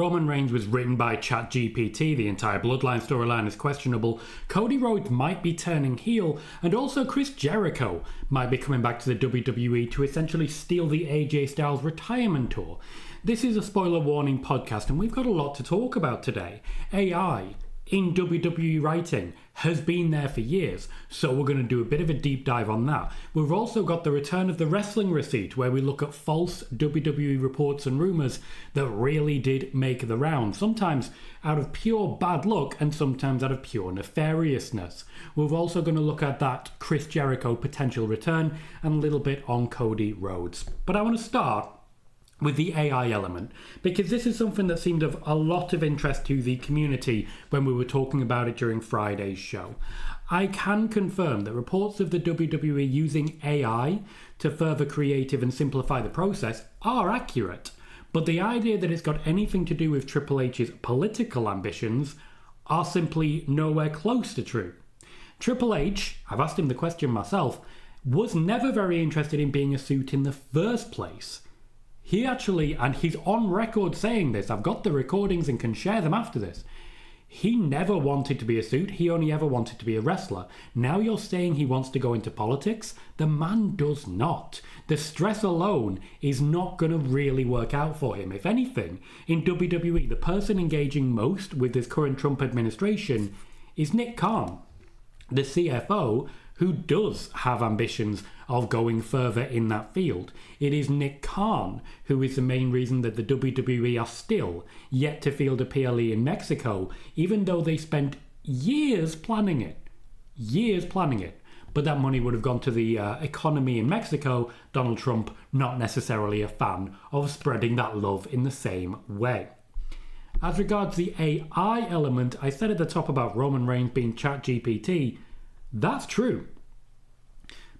Roman Reigns was written by ChatGPT, the entire Bloodline storyline is questionable, Cody Rhodes might be turning heel, and also Chris Jericho might be coming back to the WWE to essentially steal the AJ Styles retirement tour. This is a spoiler warning podcast and we've got a lot to talk about today. AI in WWE writing has been there for years, so we're going to do a bit of a deep dive on that. We've also got the return of the wrestling receipt, where we look at false WWE reports and rumours that really did make the round, sometimes out of pure bad luck and sometimes out of pure nefariousness. We're also going to look at that Chris Jericho potential return and a little bit on Cody Rhodes. But I want to start with the AI element, because this is something that seemed of a lot of interest to the community when we were talking about it during Friday's show. I can confirm that reports of the WWE using AI to further creative and simplify the process are accurate, but the idea that it's got anything to do with Triple H's political ambitions are simply nowhere close to true. Triple H, I've asked him the question myself, was never very interested in being a suit in the first place. He actually, and he's on record saying this, I've got the recordings and can share them after this, he never wanted to be a suit, he only ever wanted to be a wrestler. Now you're saying he wants to go into politics? The man does not. The stress alone is not going to really work out for him. If anything, in WWE, the person engaging most with this current Trump administration is Nick Khan, the CFO, who does have ambitions of going further in that field. It is Nick Khan who is the main reason that the WWE are still yet to field a PLE in Mexico, even though they spent years planning it. But that money would have gone to the economy in Mexico. Donald Trump, not necessarily a fan of spreading that love in the same way. As regards the AI element, I said at the top about Roman Reigns being ChatGPT. That's true.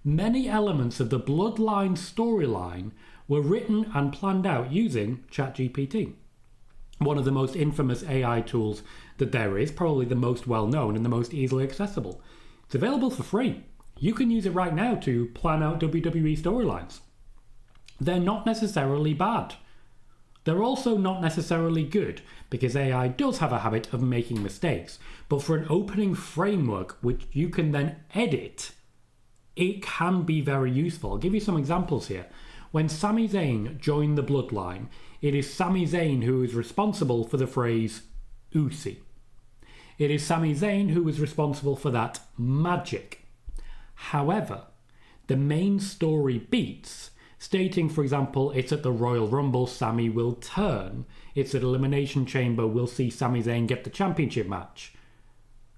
Many elements of the Bloodline storyline were written and planned out using ChatGPT. One of the most infamous AI tools that there is, probably the most well-known and the most easily accessible. It's available for free. You can use it right now to plan out WWE storylines. They're not necessarily bad. They're also not necessarily good, because AI does have a habit of making mistakes. But for an opening framework, which you can then edit, it can be very useful. I'll give you some examples here. When Sami Zayn joined the Bloodline, it is Sami Zayn who is responsible for the phrase Usi. It is Sami Zayn who is responsible for that magic. However, the main story beats, stating, for example, it's at the Royal Rumble, Sami will turn. It's at Elimination Chamber, we'll see Sami Zayn get the championship match.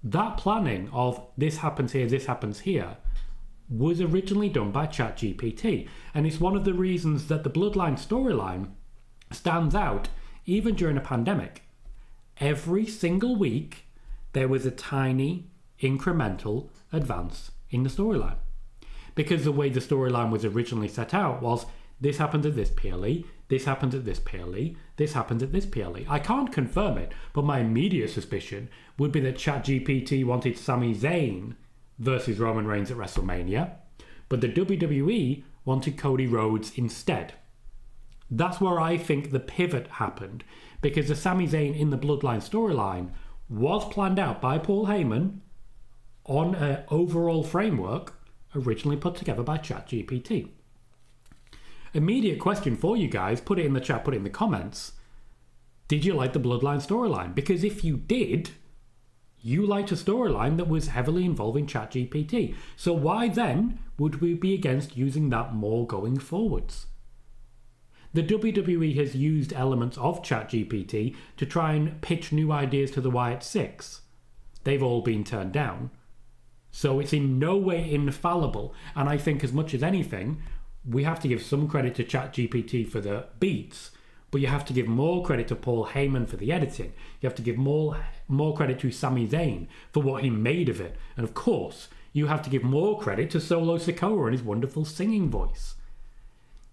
That planning of this happens here, was originally done by ChatGPT. And it's one of the reasons that the Bloodline storyline stands out even during a pandemic. Every single week, there was a tiny, incremental advance in the storyline. Because the way the storyline was originally set out was, this happened at this PLE, this happened at this PLE, this happened at this PLE. I can't confirm it, but my immediate suspicion would be that ChatGPT wanted Sami Zayn versus Roman Reigns at WrestleMania, but the WWE wanted Cody Rhodes instead. That's where I think the pivot happened, because the Sami Zayn in the Bloodline storyline was planned out by Paul Heyman on an overall framework originally put together by ChatGPT. Immediate question for you guys, put it in the chat, put it in the comments. Did you like the Bloodline storyline? Because if you did, you liked a storyline that was heavily involving ChatGPT. So why then would we be against using that more going forwards? The WWE has used elements of ChatGPT to try and pitch new ideas to the Wyatt Six. They've all been turned down. So it's in no way infallible. And I think as much as anything, we have to give some credit to ChatGPT for the beats, but you have to give more credit to Paul Heyman for the editing. You have to give more credit to Sami Zayn for what he made of it. And of course, you have to give more credit to Solo Sikoa and his wonderful singing voice.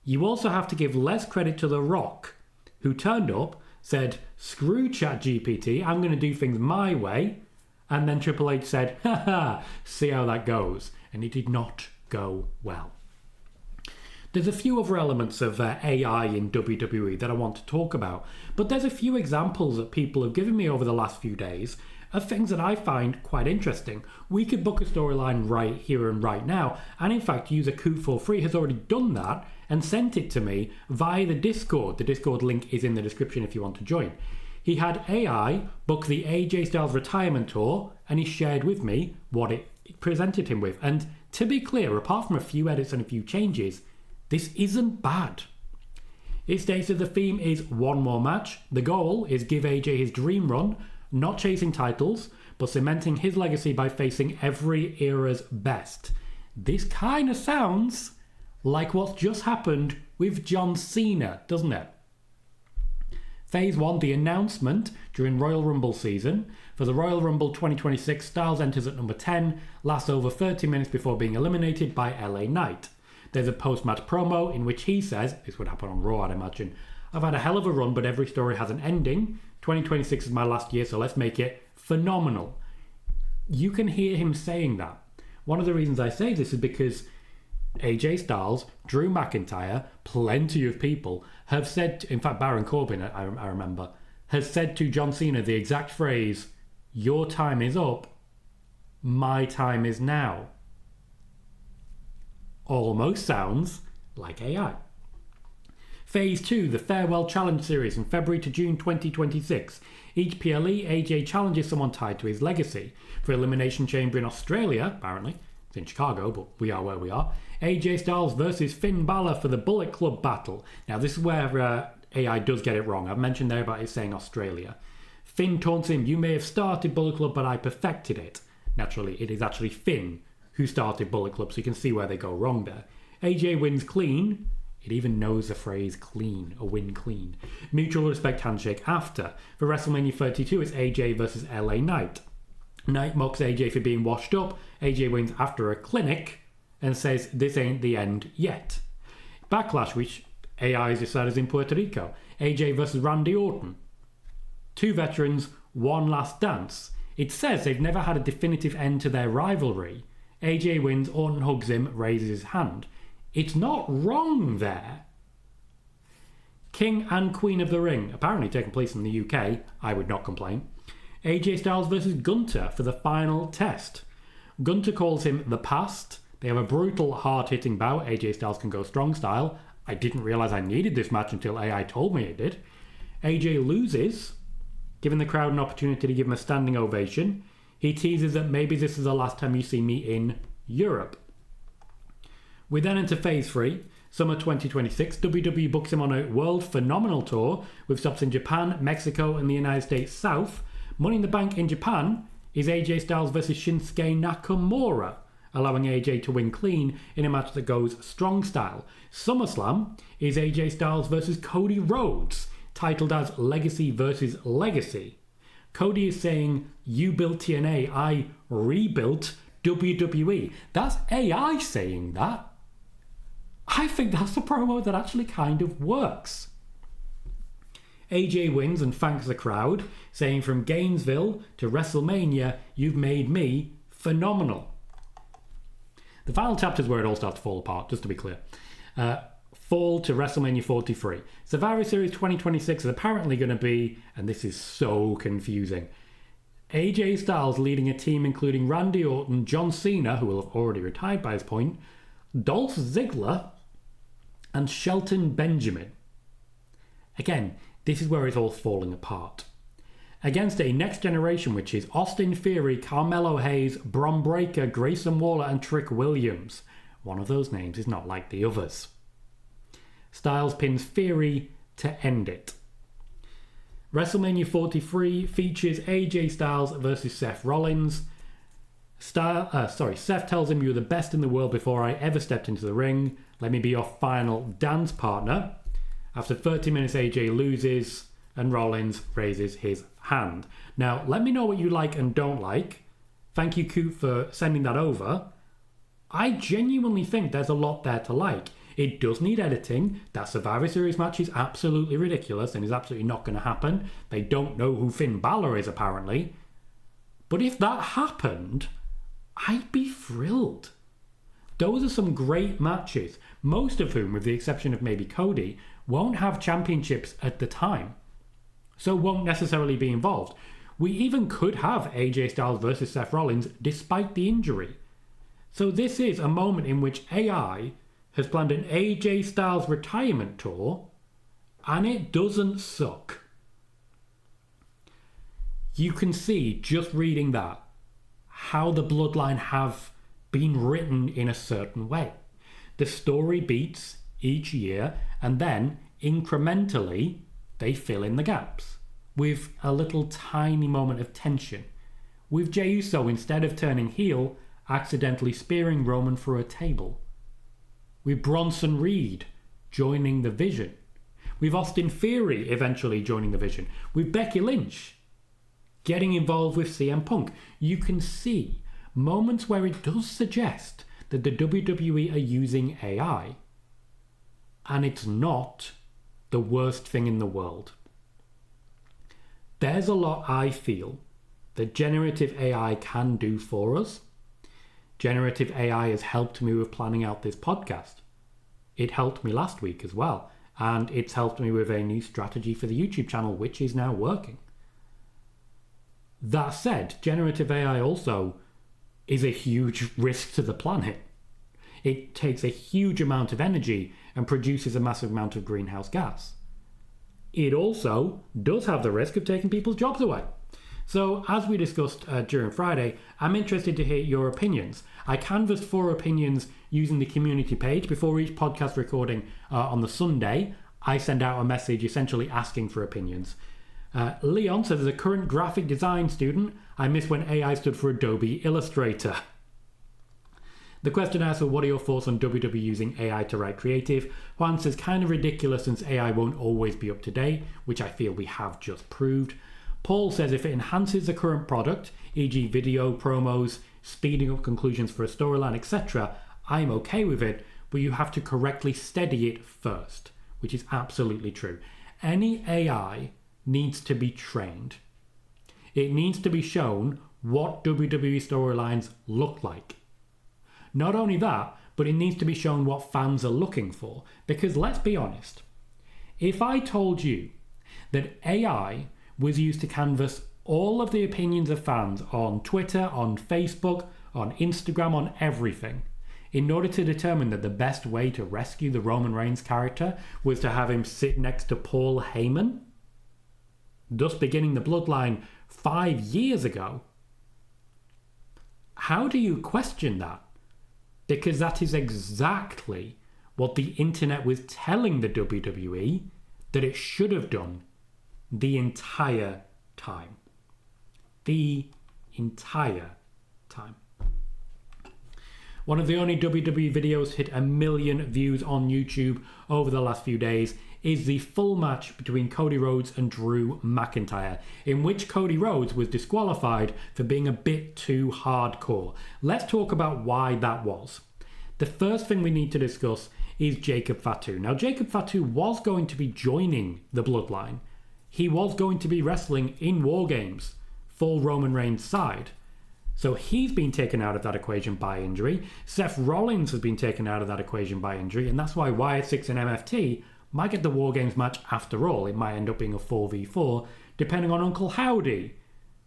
You also have to give less credit to The Rock, who turned up, said, screw ChatGPT, I'm going to do things my way. And then Triple H said, haha, see how that goes. And it did not go well. There's a few other elements of AI in WWE that I want to talk about, but there's a few examples that people have given me over the last few days of things that I find quite interesting. We could book a storyline right here and right now, and in fact user Coot43 has already done that and sent it to me via the Discord. The Discord link is in the description if you want to join. He had AI book the AJ Styles retirement tour, and he shared with me what it presented him with. And to be clear, apart from a few edits and a few changes, this isn't bad. It states that the theme is one more match. The goal is give AJ his dream run, not chasing titles, but cementing his legacy by facing every era's best. This kind of sounds like what's just happened with John Cena, doesn't it? Phase 1, the announcement during Royal Rumble season. For the Royal Rumble 2026, Styles enters at number 10, lasts over 30 minutes before being eliminated by LA Knight. There's a post-match promo in which he says, this would happen on Raw I'd imagine, I've had a hell of a run but every story has an ending. 2026 is my last year, so let's make it phenomenal. You can hear him saying that. One of the reasons I say this is because AJ Styles, Drew McIntyre, plenty of people have said, in fact Baron Corbin, I remember, has said to John Cena the exact phrase, your time is up, my time is now. Almost sounds like AI. Phase 2, the Farewell Challenge Series in February to June 2026. Each PLE, AJ challenges someone tied to his legacy. For Elimination Chamber in Australia, apparently, it's in Chicago, but we are where we are, AJ Styles versus Finn Balor for the Bullet Club battle. Now this is where AI does get it wrong. I've mentioned there about it saying Australia. Finn taunts him, you may have started Bullet Club, but I perfected it. Naturally, it is actually Finn who started Bullet Club, so you can see where they go wrong there. AJ wins clean. It even knows the phrase clean, a win clean. Mutual respect handshake after. For WrestleMania 32, it's AJ versus LA Knight. Knight mocks AJ for being washed up. AJ wins after a clinic and says this ain't the end yet. Backlash, which AI has decided is in Puerto Rico. AJ versus Randy Orton. Two veterans, one last dance. It says they've never had a definitive end to their rivalry. AJ wins, Orton hugs him, raises his hand. It's not wrong there. King and Queen of the Ring, apparently taking place in the UK. I would not complain. AJ Styles versus Gunter for the final test. Gunter calls him the past. They have a brutal, hard-hitting bout. AJ Styles can go strong style. I didn't realise I needed this match until AI told me it did. AJ loses, giving the crowd an opportunity to give him a standing ovation. He teases that maybe this is the last time you see me in Europe. We then enter Phase 3, Summer 2026. WWE books him on a World Phenomenal Tour with stops in Japan, Mexico and the United States South. Money in the Bank in Japan is AJ Styles versus Shinsuke Nakamura, allowing AJ to win clean in a match that goes strong style. SummerSlam is AJ Styles versus Cody Rhodes, titled as Legacy versus Legacy. Cody is saying, you built TNA, I rebuilt WWE. That's AI saying that. I think that's a promo that actually kind of works. AJ wins and thanks the crowd, saying from Gainesville to WrestleMania, you've made me phenomenal. The final chapter is where it all starts to fall apart, just to be clear. Fall to WrestleMania 43. Survivor Series 2026 is apparently going to be, and this is so confusing, AJ Styles leading a team including Randy Orton, John Cena, who will have already retired by this point, Dolph Ziggler, and Shelton Benjamin. Again, this is where it's all falling apart. Against a next generation, which is Austin Theory, Carmelo Hayes, Bron Breakker, Grayson Waller, and Trick Williams. One of those names is not like the others. Styles pins Theory to end it. WrestleMania 43 features AJ Styles versus Seth Rollins. Seth tells him, you're the best in the world before I ever stepped into the ring. Let me be your final dance partner. After 30 minutes, AJ loses and Rollins raises his hand. Now, let me know what you like and don't like. Thank you, Coot, for sending that over. I genuinely think there's a lot there to like. It does need editing. That Survivor Series match is absolutely ridiculous and is absolutely not going to happen. They don't know who Finn Balor is, apparently. But if that happened, I'd be thrilled. Those are some great matches, most of whom, with the exception of maybe Cody, won't have championships at the time, so won't necessarily be involved. We even could have AJ Styles versus Seth Rollins despite the injury. So this is a moment in which AI has planned an AJ Styles retirement tour, and it doesn't suck. You can see, just reading that, how the Bloodline have been written in a certain way. The story beats each year, and then incrementally they fill in the gaps with a little tiny moment of tension, with Jey Uso, instead of turning heel, accidentally spearing Roman through a table, with Bronson Reed joining the Vision, with Austin Theory eventually joining the Vision, with Becky Lynch getting involved with CM Punk. You can see moments where it does suggest that the WWE are using AI, and it's not the worst thing in the world. There's a lot, I feel, that generative AI can do for us. Generative AI has helped me with planning out this podcast. It helped me last week as well, and it's helped me with a new strategy for the YouTube channel, which is now working. That said, generative AI also is a huge risk to the planet. It takes a huge amount of energy and produces a massive amount of greenhouse gas. It also does have the risk of taking people's jobs away. So, as we discussed during Friday, I'm interested to hear your opinions. I canvassed 4 opinions using the community page. Before each podcast recording on the Sunday, I send out a message essentially asking for opinions. Leon says, as a current graphic design student, I miss when AI stood for Adobe Illustrator. The question asks, what are your thoughts on WWE using AI to write creative? Juan says, kind of ridiculous since AI won't always be up to date, which I feel we have just proved. Paul says, if it enhances the current product, e.g. video, promos, speeding up conclusions for a storyline, etc., I'm okay with it, but you have to correctly steady it first, which is absolutely true. Any AI needs to be trained. It needs to be shown what WWE storylines look like. Not only that, but it needs to be shown what fans are looking for. Because let's be honest, if I told you that AI was used to canvass all of the opinions of fans on Twitter, on Facebook, on Instagram, on everything, in order to determine that the best way to rescue the Roman Reigns character was to have him sit next to Paul Heyman, thus beginning the Bloodline 5 years ago, how do you question that? Because that is exactly what the internet was telling the WWE that it should have done the entire time. The entire time. One of the only WWE videos hit 1 million views on YouTube over the last few days is the full match between Cody Rhodes and Drew McIntyre, in which Cody Rhodes was disqualified for being a bit too hardcore. Let's talk about why that was. The first thing we need to discuss is Jacob Fatu. Now, Jacob Fatu was going to be joining the Bloodline. He was going to be wrestling in War Games for Roman Reigns' side. So he's been taken out of that equation by injury. Seth Rollins has been taken out of that equation by injury, and that's why Wyatt Six and MFT might get the War Games match after all. It might end up being a 4v4, depending on Uncle Howdy,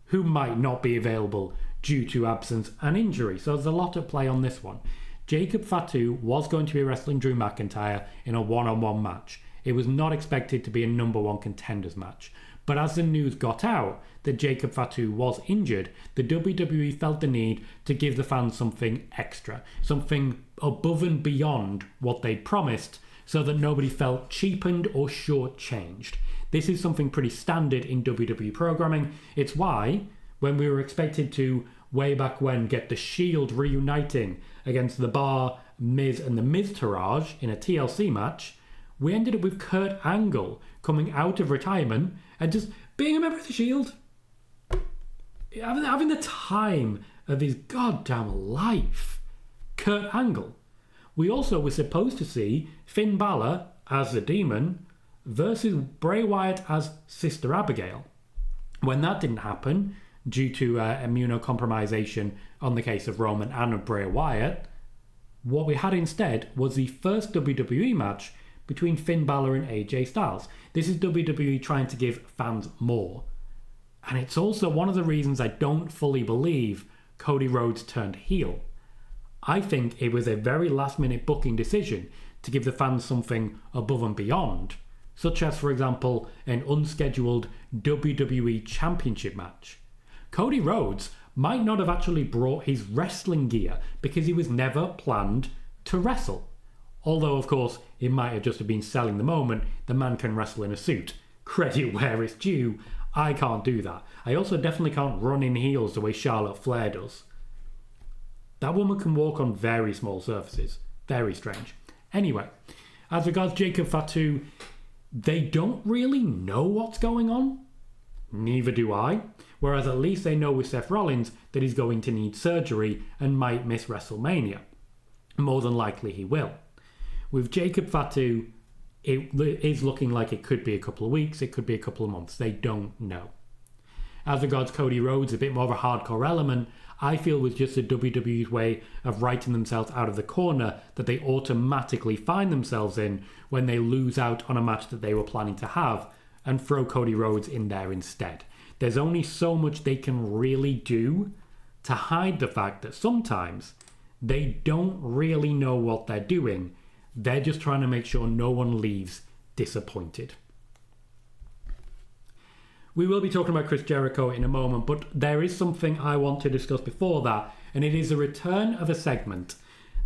who might not be available due to absence and injury. So there's a lot at play on this one. Jacob Fatu was going to be wrestling Drew McIntyre in a one-on-one match. It was not expected to be a number 1 contenders match. But as the news got out that Jacob Fatu was injured, the WWE felt the need to give the fans something extra, something above and beyond what they'd promised, so that nobody felt cheapened or shortchanged. This is something pretty standard in WWE programming. It's why, when we were expected to, way back when, get the Shield reuniting against The Bar, Miz and the Miztourage in a TLC match, we ended up with Kurt Angle coming out of retirement and just being a member of the Shield. Having the time of his goddamn life. Kurt Angle. We also were supposed to see Finn Balor as the Demon versus Bray Wyatt as Sister Abigail. When that didn't happen, due to immunocompromisation on the case of Roman and of Bray Wyatt, What we had instead was the first WWE match between Finn Balor and AJ Styles. This is WWE trying to give fans more. And it's also one of the reasons I don't fully believe Cody Rhodes turned heel. I think it was a very last-minute booking decision to give the fans something above and beyond, such as, for example, an unscheduled WWE Championship match. Cody Rhodes might not have actually brought his wrestling gear because he was never planned to wrestle. Although, of course, it might have just been selling the moment the man can wrestle in a suit. Credit where it's due, I can't do that. I also definitely can't run in heels the way Charlotte Flair does. That woman can walk on very small surfaces. Very strange. Anyway, as regards Jacob Fatu, they don't really know what's going on. Neither do I. Whereas at least they know with Seth Rollins that he's going to need surgery and might miss WrestleMania. More than likely he will. With Jacob Fatu, it is looking like it could be a couple of weeks, it could be a couple of months. They don't know. As regards Cody Rhodes, a bit more of a hardcore element, I feel was just the WWE's way of writing themselves out of the corner that they automatically find themselves in when they lose out on a match that they were planning to have and throw Cody Rhodes in there instead. There's only so much they can really do to hide the fact that sometimes they don't really know what they're doing. They're just trying to make sure no one leaves disappointed. We will be talking about Chris Jericho in a moment, but there is something I want to discuss before that, and it is the return of a segment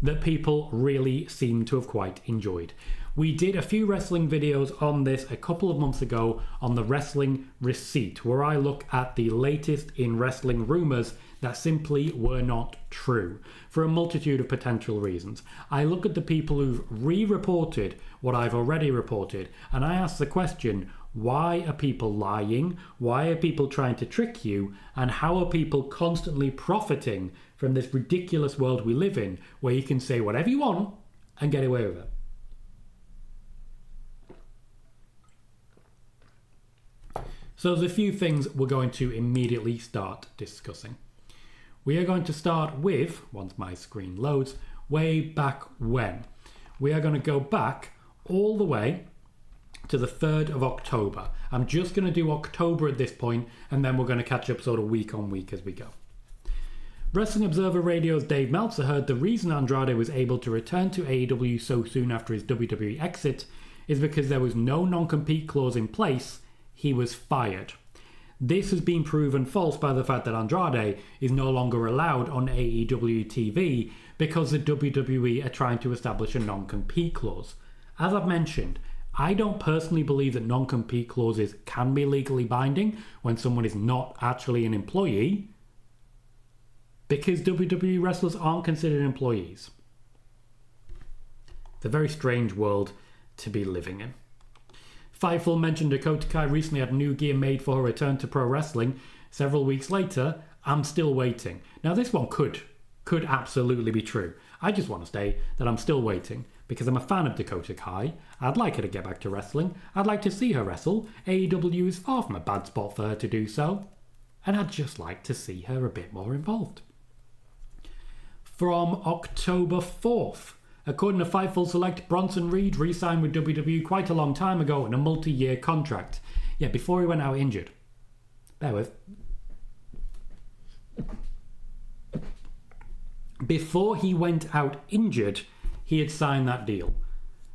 that people really seem to have quite enjoyed. We did a few wrestling videos on this a couple of months ago on the Wrestling Receipt, where I look at the latest in wrestling rumours that simply were not true, for a multitude of potential reasons. I look at the people who've re-reported what I've already reported, and I ask the question, why are people lying? Why are people trying to trick you? And how are people constantly profiting from this ridiculous world we live in, where you can say whatever you want and get away with it? So there's a few things we're going to immediately start discussing. We are going to start with, once my screen loads, way back when. We are going to go back all the way to the 3rd of October. I'm just going to do October at this point, and then we're going to catch up sort of week on week as we go. Wrestling Observer Radio's Dave Meltzer heard the reason Andrade was able to return to AEW so soon after his WWE exit is because there was no non-compete clause in place. He was fired. This has been proven false by the fact that Andrade is no longer allowed on AEW TV because the WWE are trying to establish a non-compete clause. As I've mentioned, I don't personally believe that non-compete clauses can be legally binding when someone is not actually an employee, because WWE wrestlers aren't considered employees. It's a very strange world to be living in. Fightful mentioned Dakota Kai recently had new gear made for her return to pro wrestling. Several weeks later, I'm still waiting. Now this one could absolutely be true. I just want to say that I'm still waiting because I'm a fan of Dakota Kai. I'd like her to get back to wrestling. I'd like to see her wrestle. AEW is far from a bad spot for her to do so. And I'd just like to see her a bit more involved. From October 4th, according to Fightful Select, Bronson Reed re-signed with WWE quite a long time ago in a multi-year contract. Yeah, before he went out injured. Bear with. Before he went out injured, he had signed that deal.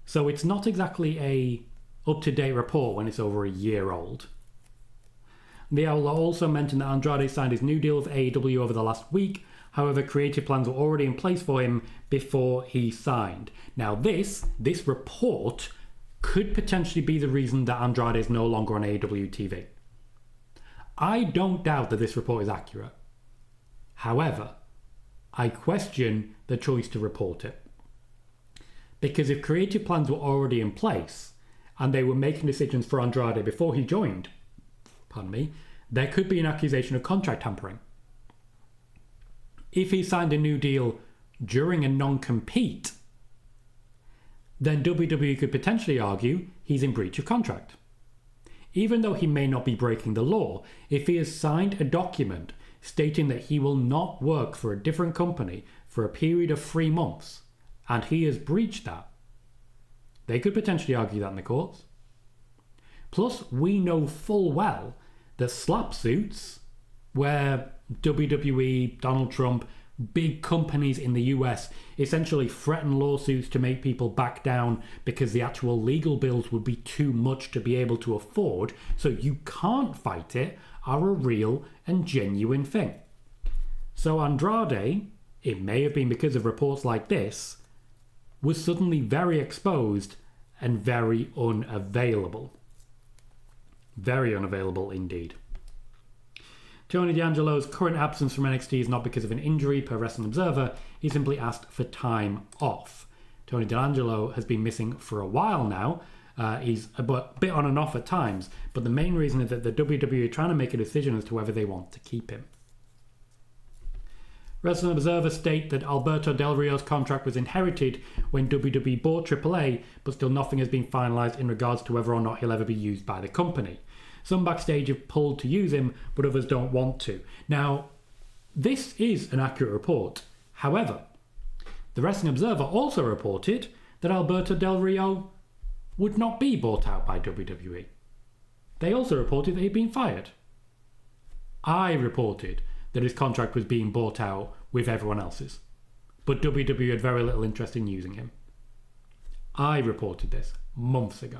So it's not exactly a up-to-date report when it's over a year old. The outlet also mentioned that Andrade signed his new deal with AEW over the last week. However, creative plans were already in place for him before he signed. Now this report could potentially be the reason that Andrade is no longer on AEW TV. I don't doubt that this report is accurate. However, I question the choice to report it. Because if creative plans were already in place and they were making decisions for Andrade before he joined, there could be an accusation of contract tampering. If he signed a new deal during a non-compete, then WWE could potentially argue he's in breach of contract. Even though he may not be breaking the law, if he has signed a document stating that he will not work for a different company for a period of 3 months, and he has breached that. They could potentially argue that in the courts. Plus, we know full well that slap suits, where WWE, Donald Trump, big companies in the US essentially threaten lawsuits to make people back down because the actual legal bills would be too much to be able to afford, so you can't fight it, are a real and genuine thing. So Andrade, it may have been because of reports like this, was suddenly very exposed and very unavailable. Very unavailable indeed. Tony D'Angelo's current absence from NXT is not because of an injury, per Wrestling Observer. He simply asked for time off. Tony D'Angelo has been missing for a while now. He's a bit on and off at times, but the main reason is that the WWE are trying to make a decision as to whether they want to keep him. Wrestling Observer state that Alberto Del Rio's contract was inherited when WWE bought AAA, but still nothing has been finalised in regards to whether or not he'll ever be used by the company. Some backstage have pulled to use him, but others don't want to. Now, this is an accurate report. However, the Wrestling Observer also reported that Alberto Del Rio would not be bought out by WWE. They also reported that he'd been fired. I reported that his contract was being bought out with everyone else's, but WWE had very little interest in using him. I reported this months ago,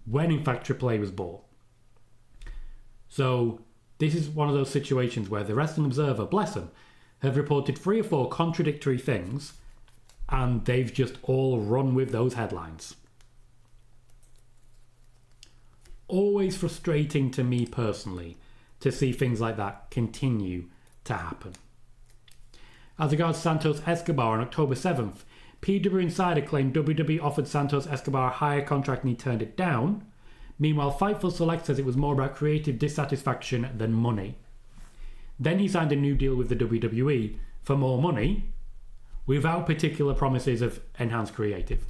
when in fact AAA was bought. So this is one of those situations where the Wrestling Observer, bless them, have reported 3 or 4 contradictory things, and they've just all run with those headlines. Always frustrating to me personally to see things like that continue to happen. As regards Santos Escobar on October 7th, PW Insider claimed WWE offered Santos Escobar a higher contract and he turned it down. Meanwhile, Fightful Select says it was more about creative dissatisfaction than money. Then he signed a new deal with the WWE for more money, without particular promises of enhanced creative.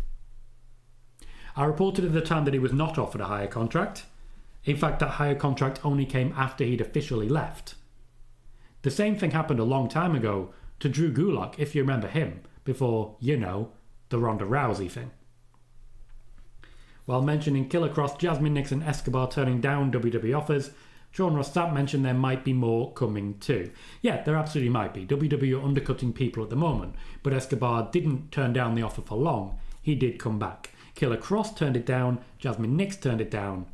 I reported at the time that he was not offered a higher contract. In fact, that higher contract only came after he'd officially left. The same thing happened a long time ago to Drew Gulak, if you remember him, before, the Ronda Rousey thing. While mentioning Killer Cross, Jasmine Nix and Escobar turning down WWE offers, Sean Ross Sapp mentioned there might be more coming too. Yeah, there absolutely might be. WWE are undercutting people at the moment, but Escobar didn't turn down the offer for long. He did come back. Killer Cross turned it down, Jasmine Nix turned it down,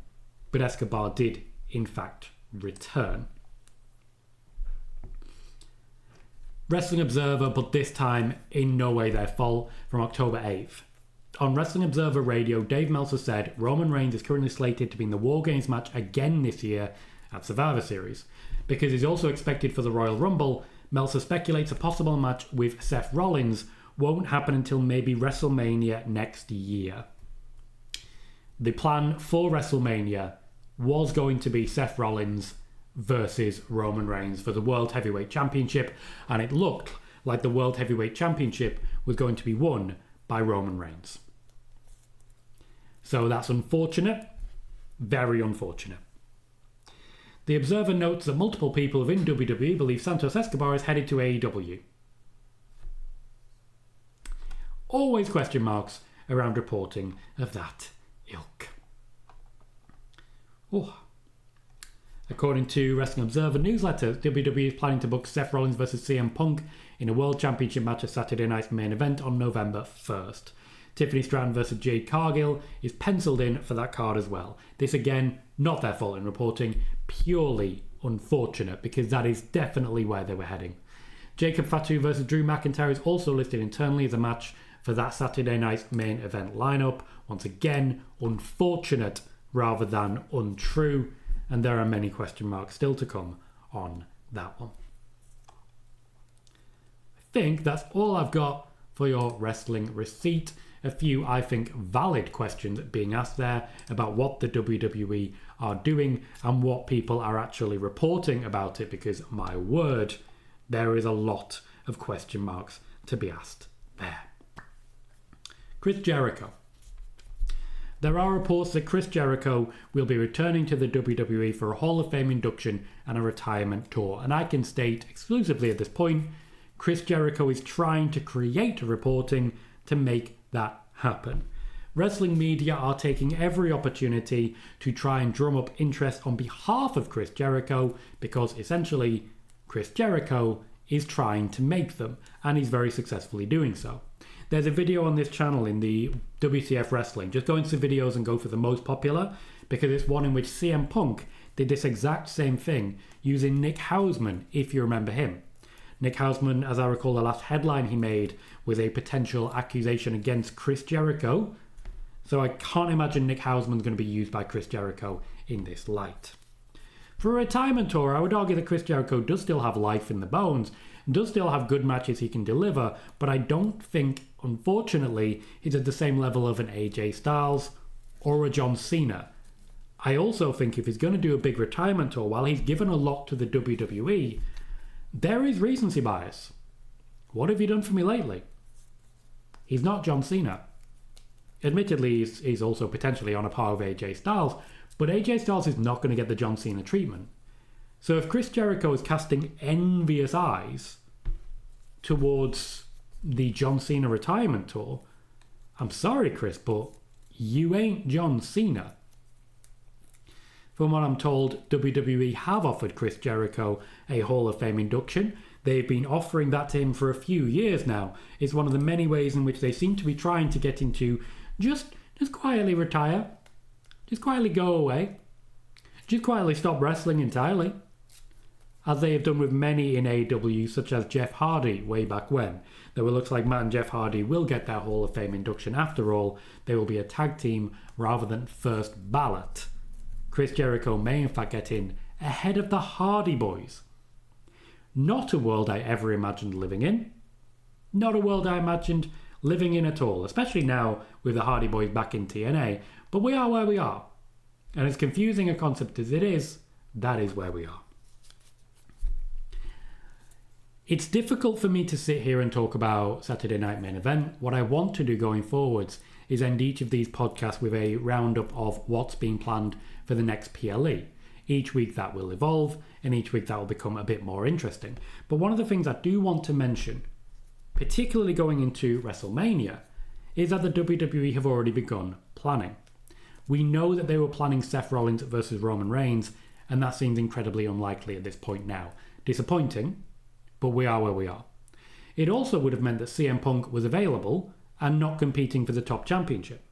but Escobar did, in fact, return. Wrestling Observer, but this time in no way their fault, from October 8th. On Wrestling Observer Radio, Dave Meltzer said Roman Reigns is currently slated to be in the War Games match again this year at Survivor Series. Because he's also expected for the Royal Rumble, Meltzer speculates a possible match with Seth Rollins won't happen until maybe WrestleMania next year. The plan for WrestleMania was going to be Seth Rollins versus Roman Reigns for the World Heavyweight Championship, and it looked like the World Heavyweight Championship was going to be won by Roman Reigns. So that's unfortunate, very unfortunate. The Observer notes that multiple people within WWE believe Santos Escobar is headed to AEW. Always question marks around reporting of that ilk. According to Wrestling Observer newsletter, WWE is planning to book Seth Rollins vs CM Punk in a World Championship match at Saturday night's main event on November 1st. Tiffany Stratton vs Jade Cargill is penciled in for that card as well. This again, not their fault in reporting, purely unfortunate because that is definitely where they were heading. Jacob Fatu vs Drew McIntyre is also listed internally as a match for that Saturday night's main event lineup. Once again, unfortunate rather than untrue, and there are many question marks still to come on that one. I think that's all I've got for your wrestling receipt. A few, I think, valid questions being asked there about what the WWE are doing and what people are actually reporting about it, because my word, there is a lot of question marks to be asked there. Chris Jericho. There are reports that Chris Jericho will be returning to the WWE for a Hall of Fame induction and a retirement tour, and I can state exclusively at this point, Chris Jericho is trying to create reporting to make that happen. Wrestling media are taking every opportunity to try and drum up interest on behalf of Chris Jericho, because essentially Chris Jericho is trying to make them, and he's very successfully doing so. There's a video on this channel in the WCF Wrestling. Just go into the videos and go for the most popular, because it's one in which CM Punk did this exact same thing using Nick Hausman, if you remember him. Nick Hausman, as I recall, the last headline he made was a potential accusation against Chris Jericho. So I can't imagine Nick Hausman's going to be used by Chris Jericho in this light. For a retirement tour, I would argue that Chris Jericho does still have life in the bones, does still have good matches he can deliver, but I don't think, unfortunately, he's at the same level of an AJ Styles or a John Cena. I also think if he's going to do a big retirement tour, while he's given a lot to the WWE, there is recency bias. What have you done for me lately? He's not John Cena. Admittedly, he's also potentially on a par with AJ Styles, but AJ Styles is not going to get the John Cena treatment. So if Chris Jericho is casting envious eyes towards the John Cena retirement tour, I'm sorry, Chris, but you ain't John Cena. From what I'm told, WWE have offered Chris Jericho a Hall of Fame induction. They've been offering that to him for a few years now. It's one of the many ways in which they seem to be trying to get him to just quietly retire. Just quietly go away. Just quietly stop wrestling entirely. As they have done with many in AEW, such as Jeff Hardy way back when. Though it looks like Matt and Jeff Hardy will get their Hall of Fame induction after all. They will be a tag team rather than first ballot. Chris Jericho may in fact get in ahead of the Hardy Boys. Not a world I ever imagined living in. Not a world I imagined living in at all, especially now with the Hardy Boys back in TNA. But we are where we are. And as confusing a concept as it is, that is where we are. It's difficult for me to sit here and talk about Saturday Night Main Event. What I want to do going forwards is end each of these podcasts with a roundup of what's being planned for the next PLE. Each week that will evolve, and each week that will become a bit more interesting. But one of the things I do want to mention, particularly going into WrestleMania, is that the WWE have already begun planning. We know that they were planning Seth Rollins versus Roman Reigns, and that seems incredibly unlikely at this point now. Disappointing, but we are where we are. It also would have meant that CM Punk was available and not competing for the top championship.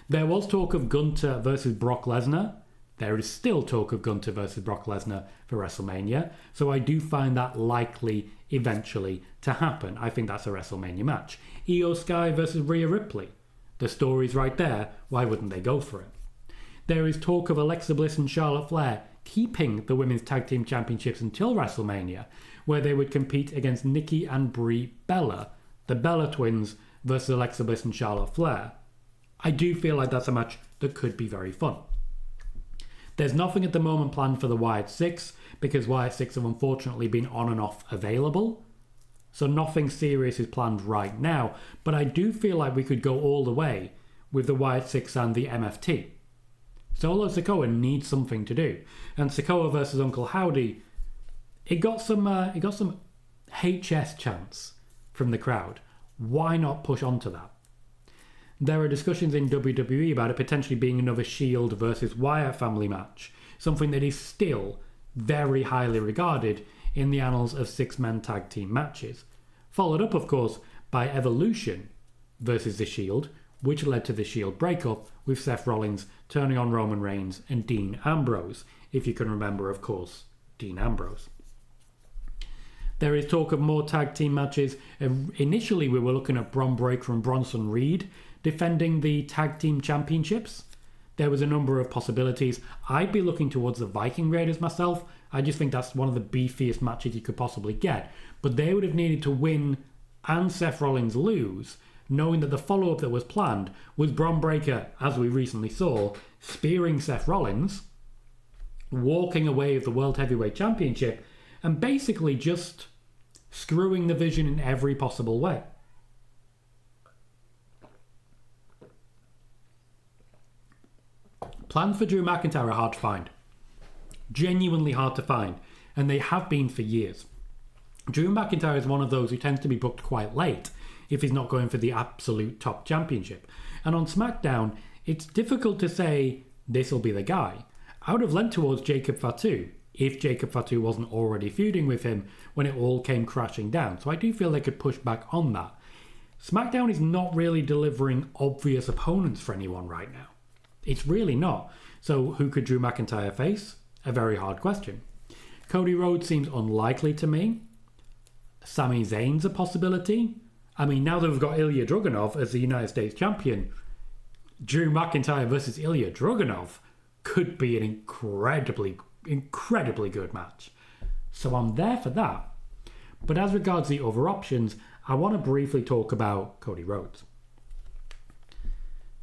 There was talk of Gunther versus Brock Lesnar. There is still talk of Gunther versus Brock Lesnar for WrestleMania, so I do find that likely eventually to happen. I think that's a WrestleMania match. Io Sky versus Rhea Ripley. The story's right there, why wouldn't they go for it? There is talk of Alexa Bliss and Charlotte Flair keeping the Women's Tag Team Championships until WrestleMania, where they would compete against Nikki and Brie Bella, the Bella Twins versus Alexa Bliss and Charlotte Flair. I do feel like that's a match that could be very fun. There's nothing at the moment planned for the Wyatt Six, because Wyatt Six have unfortunately been on and off available. So nothing serious is planned right now, but I do feel like we could go all the way with the Wyatt Six and the MFT. Solo Sikoa needs something to do, and Sikoa versus Uncle Howdy, it got some HS chants from the crowd. Why not push on to that? There are discussions in WWE about it potentially being another Shield versus Wyatt family match, something that is still very highly regarded in the annals of six-man tag team matches. Followed up, of course, by Evolution versus the Shield, which led to the Shield breakup with Seth Rollins turning on Roman Reigns and Dean Ambrose, if you can remember, of course, Dean Ambrose. There is talk of more tag team matches. Initially, we were looking at Bron Breakker and Bronson Reed defending the tag team championships. There was a number of possibilities. I'd be looking towards the Viking Raiders myself. I just think that's one of the beefiest matches you could possibly get. But they would have needed to win and Seth Rollins lose, knowing that the follow-up that was planned was Bron Breakker, as we recently saw, spearing Seth Rollins, walking away with the World Heavyweight Championship, and basically just screwing the vision in every possible way. Plans for Drew McIntyre are hard to find. Genuinely hard to find. And they have been for years. Drew McIntyre is one of those who tends to be booked quite late. if he's not going for the absolute top championship. And on SmackDown, it's difficult to say this will be the guy. I would have lent towards Jacob Fatu if Jacob Fatu wasn't already feuding with him when it all came crashing down. So I do feel they could push back on that. SmackDown is not really delivering obvious opponents for anyone right now. It's really not. So who could Drew McIntyre face? A very hard question. Cody Rhodes seems unlikely to me. Sami Zayn's a possibility. I mean, now that we've got Ilya Dragunov as the United States champion, Drew McIntyre versus Ilya Dragunov could be an incredibly good match. So I'm there for that. But as regards the other options, I want to briefly talk about Cody Rhodes.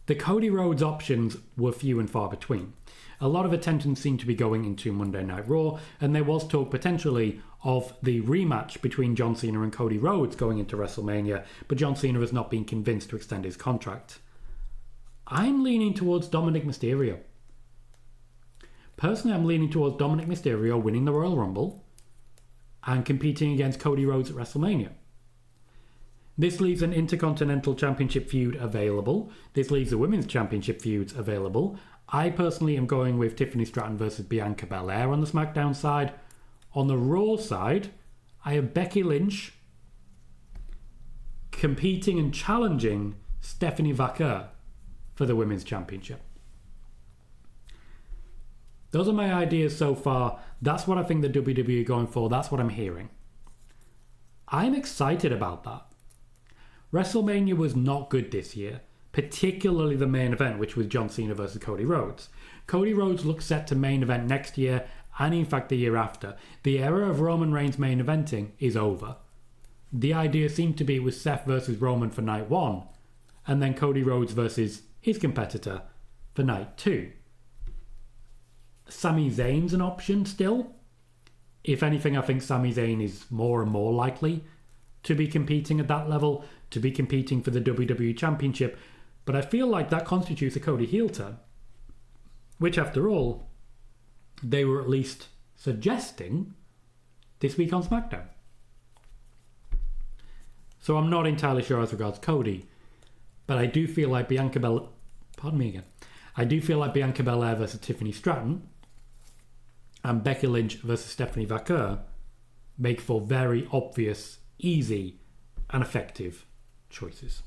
The Cody Rhodes options were few and far between. A lot of attention seemed to be going into Monday Night Raw, and there was talk potentially of the rematch between John Cena and Cody Rhodes going into WrestleMania, but John Cena has not been convinced to extend his contract. I'm leaning towards Dominic Mysterio. Personally, I'm leaning towards Dominic Mysterio winning the Royal Rumble and competing against Cody Rhodes at WrestleMania. This leaves an Intercontinental Championship feud available. This leaves the Women's Championship feuds available. I personally am going with Tiffany Stratton versus Bianca Belair on the SmackDown side. On the Raw side, I have Becky Lynch competing and challenging Stephanie Vaquer for the Women's Championship. Those are my ideas so far. That's what I think the WWE are going for. That's what I'm hearing. I'm excited about that. WrestleMania was not good this year, particularly the main event, which was John Cena versus Cody Rhodes. Cody Rhodes looks set to main event next year, and in fact the year after. The era of Roman Reigns main eventing is over. The idea seemed to be with Seth versus Roman for night 1, and then Cody Rhodes versus his competitor for night 2. Sami Zayn's an option still. If anything, I think Sami Zayn is more and more likely to be competing at that level, to be competing for the WWE Championship, but I feel like that constitutes a Cody heel turn, which after all, they were at least suggesting this week on SmackDown. So I'm not entirely sure as regards Cody, but I do feel like Bianca Belair versus Tiffany Stratton and Becky Lynch versus Stephanie Vaquer make for very obvious, easy and effective choices.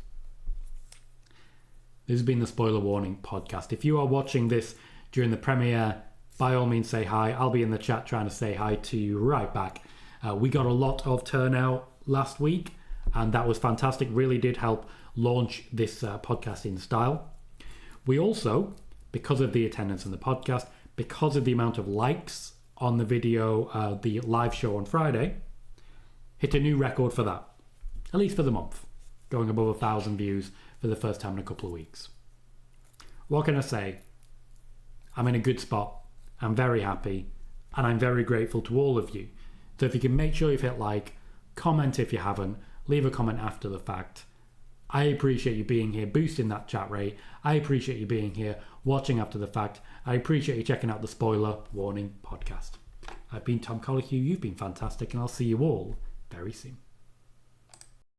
This has been the Spoiler Warning podcast. If you are watching this during the premiere, by all means say hi. I'll be in the chat trying to say hi to you right back. We got a lot of turnout last week, and that was fantastic. Really did help launch this podcast in style. We also, because of the attendance in the podcast, because of the amount of likes on the video, the live show on Friday, hit a new record for that, at least for the month, going above 1,000 views for the first time in a couple of weeks. What can I say? I'm in a good spot. I'm very happy, and I'm very grateful to all of you. So if you can make sure you've hit like, comment if you haven't, leave a comment after the fact. I appreciate you being here, boosting that chat rate. I appreciate you being here, watching after the fact. I appreciate you checking out the Spoiler Warning podcast. I've been Tom Collique, you've been fantastic, and I'll see you all very soon.